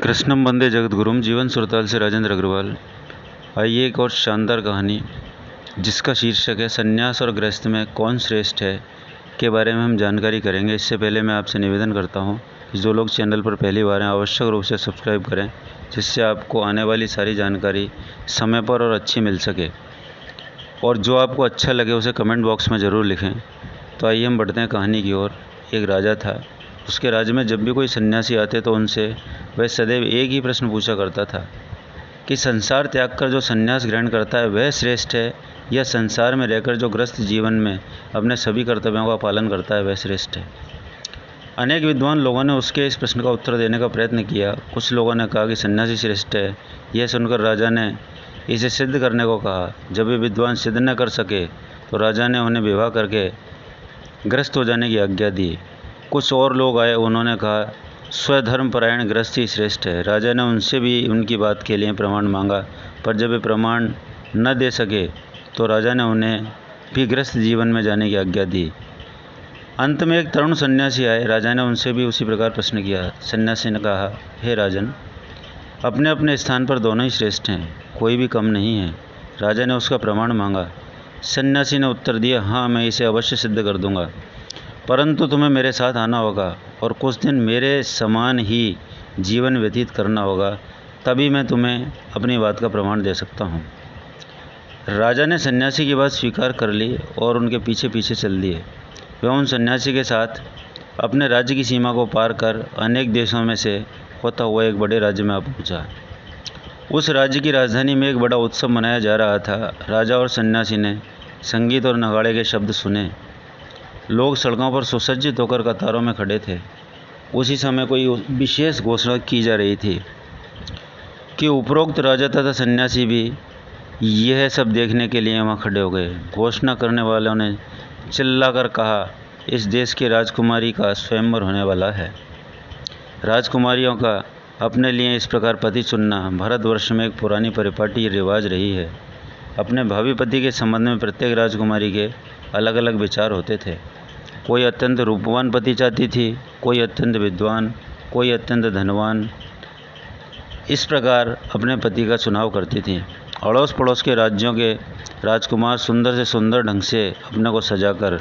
कृष्णम वंदे जगद्गुरुम जीवन सुरताल से राजेंद्र अग्रवाल। आइए एक और शानदार कहानी जिसका शीर्षक है संन्यास और गृहस्थ में कौन श्रेष्ठ है के बारे में हम जानकारी करेंगे। इससे पहले मैं आपसे निवेदन करता हूं कि जो लोग चैनल पर पहली बार हैं आवश्यक रूप से सब्सक्राइब करें, जिससे आपको आने वाली सारी जानकारी समय पर और अच्छी मिल सके। और जो आपको अच्छा लगे उसे कमेंट बॉक्स में ज़रूर लिखें। तो आइए हम बढ़ते हैं कहानी की ओर। एक राजा था। उसके राज्य में जब भी कोई सन्यासी आते तो उनसे वह सदैव एक ही प्रश्न पूछा करता था कि संसार त्याग कर जो सन्यास ग्रहण करता है वह श्रेष्ठ है या संसार में रहकर जो गृहस्थ जीवन में अपने सभी कर्तव्यों का पालन करता है वह श्रेष्ठ है। अनेक विद्वान लोगों ने उसके इस प्रश्न का उत्तर देने का प्रयत्न किया। कुछ लोगों ने कहा कि सन्यासी श्रेष्ठ है। यह सुनकर राजा ने इसे सिद्ध करने को कहा। जब वे विद्वान सिद्ध न कर सके तो राजा ने उन्हें विवाह करके गृहस्थ हो जाने की आज्ञा दी। कुछ और लोग आए, उन्होंने कहा स्वधर्म परायण गृहस्थ ही श्रेष्ठ है। राजा ने उनसे भी उनकी बात के लिए प्रमाण मांगा, पर जब वे प्रमाण न दे सके तो राजा ने उन्हें भी गृहस्थ जीवन में जाने की आज्ञा दी। अंत में एक तरुण सन्यासी आए। राजा ने उनसे भी उसी प्रकार प्रश्न किया। सन्यासी ने कहा, हे राजन, अपने अपने स्थान पर दोनों ही श्रेष्ठ हैं, कोई भी कम नहीं है। राजा ने उसका प्रमाण मांगा। सन्यासी ने उत्तर दिया, हाँ, मैं इसे अवश्य सिद्ध कर दूंगा, परंतु तुम्हें मेरे साथ आना होगा और कुछ दिन मेरे समान ही जीवन व्यतीत करना होगा, तभी मैं तुम्हें अपनी बात का प्रमाण दे सकता हूँ। राजा ने सन्यासी की बात स्वीकार कर ली और उनके पीछे पीछे चल दिए। वह उन सन्यासी के साथ अपने राज्य की सीमा को पार कर अनेक देशों में से होता हुआ एक बड़े राज्य में आ पहुँचा। उस राज्य की राजधानी में एक बड़ा उत्सव मनाया जा रहा था। राजा और सन्यासी ने संगीत और नगाड़े के शब्द सुने। लोग सड़कों पर सुसज्जित होकर कतारों में खड़े थे। उसी समय कोई विशेष घोषणा की जा रही थी कि उपरोक्त राजा तथा सन्यासी भी यह सब देखने के लिए वहां खड़े हो गए। घोषणा करने वालों ने चिल्लाकर कहा, इस देश की राजकुमारी का स्वयंवर होने वाला है। राजकुमारियों का अपने लिए इस प्रकार पति चुनना भारतवर्ष में एक पुरानी परिपाटी रिवाज रही है। अपने भावी पति के संबंध में प्रत्येक राजकुमारी के अलग अलग विचार होते थे। कोई अत्यंत रूपवान पति चाहती थी, कोई अत्यंत विद्वान, कोई अत्यंत धनवान। इस प्रकार अपने पति का चुनाव करती थी। अड़ोस पड़ोस के राज्यों के राजकुमार सुंदर से सुंदर ढंग से अपने को सजाकर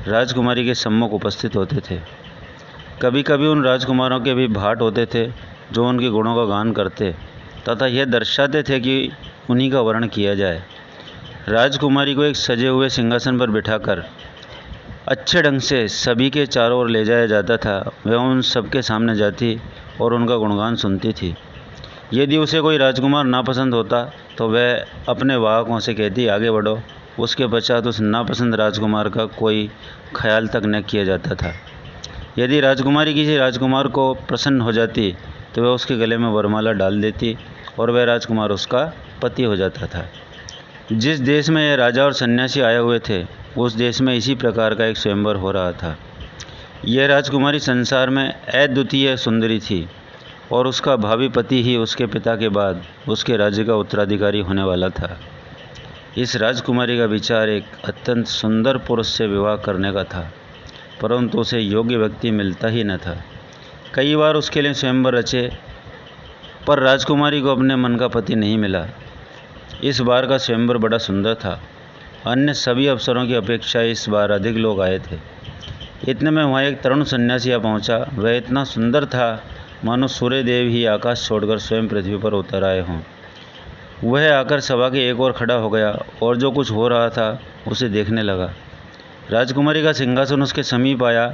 राजकुमारी के सम्मुख उपस्थित होते थे। कभी कभी उन राजकुमारों के भी भाट होते थे जो उनके गुणों का गान करते तथा यह दर्शाते थे कि उन्हीं का वर्ण किया जाए। राजकुमारी को एक सजे हुए सिंहासन पर बिठाकर अच्छे ढंग से सभी के चारों ओर ले जाया जाता था। वह उन सबके सामने जाती और उनका गुणगान सुनती थी। यदि उसे कोई राजकुमार नापसंद होता तो वह अपने वाहकों से कहती, आगे बढ़ो। उसके पश्चात उस नापसंद राजकुमार का कोई ख्याल तक न किया जाता था। यदि राजकुमारी किसी राजकुमार को प्रसन्न हो जाती तो वह उसके गले में वरमाला डाल देती और वह राजकुमार उसका पति हो जाता था। जिस देश में यह राजा और सन्यासी आए हुए थे उस देश में इसी प्रकार का एक स्वयंवर हो रहा था। यह राजकुमारी संसार में अद्वितीय सुंदरी थी और उसका भावी पति ही उसके पिता के बाद उसके राज्य का उत्तराधिकारी होने वाला था। इस राजकुमारी का विचार एक अत्यंत सुंदर पुरुष से विवाह करने का था, परंतु उसे योग्य व्यक्ति मिलता ही न था। कई बार उसके लिए स्वयंवर रचे, पर राजकुमारी को अपने मन का पति नहीं मिला। इस बार का स्वयंवर बड़ा सुंदर था। अन्य सभी अवसरों की अपेक्षा इस बार अधिक लोग आए थे। इतने में वहाँ एक तरुण सन्यासी आ पहुँचा। वह इतना सुंदर था मानो सूर्य देव ही आकाश छोड़कर स्वयं पृथ्वी पर उतर आए हों। वह आकर सभा के एक ओर खड़ा हो गया और जो कुछ हो रहा था उसे देखने लगा। राजकुमारी का सिंहासन उसके समीप आया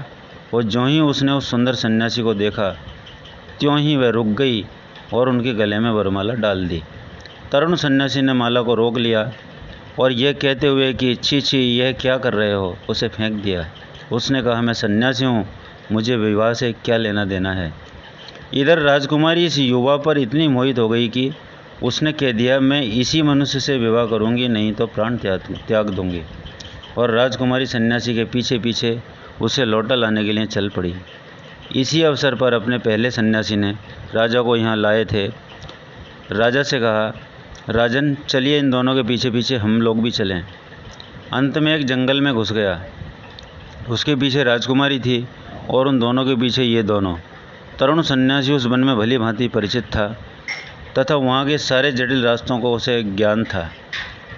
और ज्यों ही उसने उस सुंदर सन्यासी को देखा त्यों ही वह रुक गई और उनके गले में वरमाला डाल दी। तरुण सन्यासी ने माला को रोक लिया और यह कहते हुए कि छी छी, यह क्या कर रहे हो, उसे फेंक दिया। उसने कहा, मैं सन्यासी हूँ, मुझे विवाह से क्या लेना देना है। इधर राजकुमारी इस युवा पर इतनी मोहित हो गई कि उसने कह दिया, मैं इसी मनुष्य से विवाह करूँगी, नहीं तो प्राण त्याग दूँगी। और राजकुमारी सन्यासी के पीछे पीछे उसे लौटा लाने के लिए चल पड़ी। इसी अवसर पर अपने पहले सन्यासी ने राजा को यहाँ लाए थे। राजा से कहा, राजन, चलिए इन दोनों के पीछे पीछे हम लोग भी चलें। अंत में एक जंगल में घुस गया। उसके पीछे राजकुमारी थी और उन दोनों के पीछे ये दोनों। तरुण सन्यासी उस वन में भली भांति परिचित था तथा वहाँ के सारे जटिल रास्तों को उसे ज्ञान था।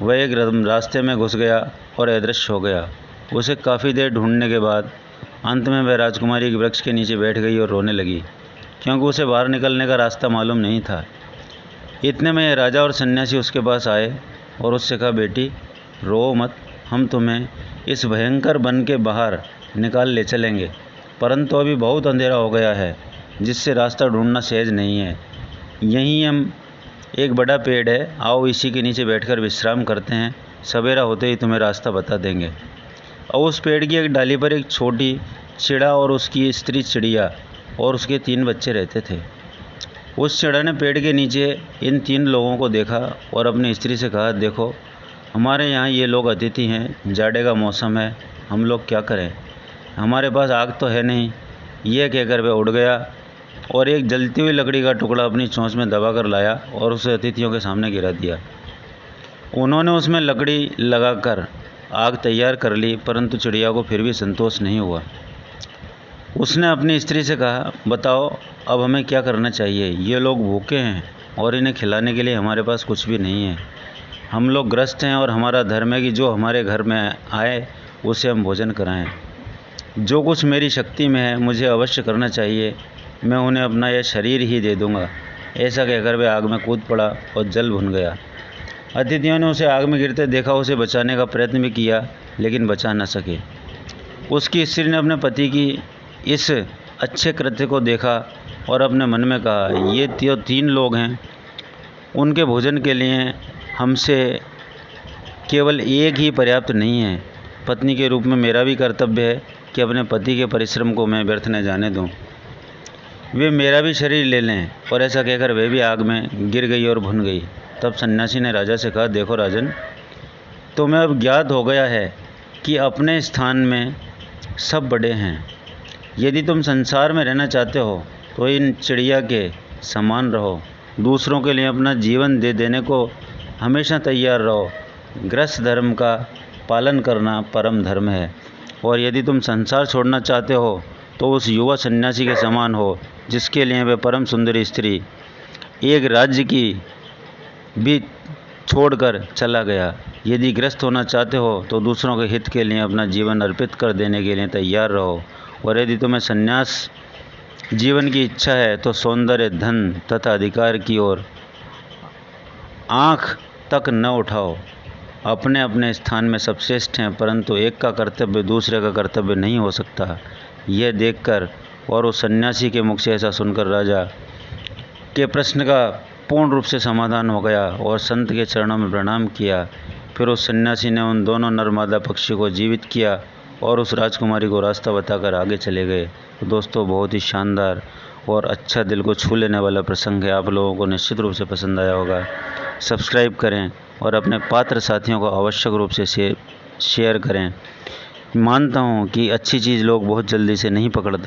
वह एक रास्ते में घुस गया और अदृश्य हो गया। उसे काफ़ी देर ढूंढने के बाद अंत में वह राजकुमारी एक वृक्ष के नीचे बैठ गई और रोने लगी, क्योंकि उसे बाहर निकलने का रास्ता मालूम नहीं था। इतने में राजा और सन्यासी उसके पास आए और उससे कहा, बेटी रो मत, हम तुम्हें इस भयंकर वन के बाहर निकाल ले चलेंगे, परंतु अभी बहुत अंधेरा हो गया है जिससे रास्ता ढूंढना सहज नहीं है। यहीं हम एक बड़ा पेड़ है, आओ इसी के नीचे बैठकर विश्राम करते हैं, सवेरा होते ही तुम्हें रास्ता बता देंगे। और उस पेड़ की एक डाली पर एक छोटी चिड़ा और उसकी स्त्री चिड़िया और उसके 3 बच्चे रहते थे। उस चिड़ा ने पेड़ के नीचे इन 3 लोगों को देखा और अपनी स्त्री से कहा, देखो हमारे यहाँ ये लोग अतिथि हैं, जाड़े का मौसम है, हम लोग क्या करें, हमारे पास आग तो है नहीं। यह कहकर वह उड़ गया और एक जलती हुई लकड़ी का टुकड़ा अपनी चोंच में दबाकर लाया और उसे अतिथियों के सामने गिरा दिया। उन्होंने उसमें लकड़ी लगाकर आग तैयार कर ली, परंतु चिड़िया को फिर भी संतोष नहीं हुआ। उसने अपनी स्त्री से कहा, बताओ अब हमें क्या करना चाहिए, ये लोग भूखे हैं और इन्हें खिलाने के लिए हमारे पास कुछ भी नहीं है। हम लोग ग्रस्त हैं और हमारा धर्म है कि जो हमारे घर में आए उसे हम भोजन कराएं। जो कुछ मेरी शक्ति में है मुझे अवश्य करना चाहिए, मैं उन्हें अपना यह शरीर ही दे दूंगा। ऐसा कहकर वह आग में कूद पड़ा और जल भुन गया। अतिथियों ने उसे आग में गिरते देखा, उसे बचाने का प्रयत्न भी किया लेकिन बचा न सके। उसकी स्त्री ने अपने पति की इस अच्छे कृत्य को देखा और अपने मन में कहा, ये 3 लोग हैं, उनके भोजन के लिए हमसे केवल एक ही पर्याप्त नहीं है। पत्नी के रूप में मेरा भी कर्तव्य है कि अपने पति के परिश्रम को मैं व्यर्थ न जाने दूं। वे मेरा भी शरीर ले लें। और ऐसा कहकर वे भी आग में गिर गई और भुन गई। तब सन्यासी ने राजा से कहा, देखो राजन, तुम्हें अब ज्ञात हो गया है कि अपने स्थान में सब बड़े हैं। यदि तुम संसार में रहना चाहते हो तो इन चिड़िया के समान रहो, दूसरों के लिए अपना जीवन दे देने को हमेशा तैयार रहो। गृहस्थ धर्म का पालन करना परम धर्म है। और यदि तुम संसार छोड़ना चाहते हो तो उस युवा सन्यासी के समान हो जिसके लिए वह परम सुंदरी स्त्री एक राज्य की भी छोड़कर चला गया। यदि ग्रस्त होना चाहते हो तो दूसरों के हित के लिए अपना जीवन अर्पित कर देने के लिए तैयार रहो। और यदि तुम्हें संन्यास जीवन की इच्छा है तो सौंदर्य, धन तथा अधिकार की ओर आँख तक न उठाओ। अपने अपने स्थान में सब श्रेष्ठ हैं, परंतु एक का कर्तव्य दूसरे का कर्तव्य नहीं हो सकता। यह देखकर और उस सन्यासी के मुख से ऐसा सुनकर राजा के प्रश्न का पूर्ण रूप से समाधान हो गया और संत के चरणों में प्रणाम किया। फिर उस सन्यासी ने उन दोनों नर मादा पक्षी को जीवित किया और उस राजकुमारी को रास्ता बताकर आगे चले गए। तो दोस्तों, बहुत ही शानदार और अच्छा, दिल को छू लेने वाला प्रसंग है। आप लोगों को निश्चित रूप से पसंद आया होगा। सब्सक्राइब करें और अपने पात्र साथियों को आवश्यक रूप से शेयर करें। मानता हूँ कि अच्छी चीज़ लोग बहुत जल्दी से नहीं पकड़ते।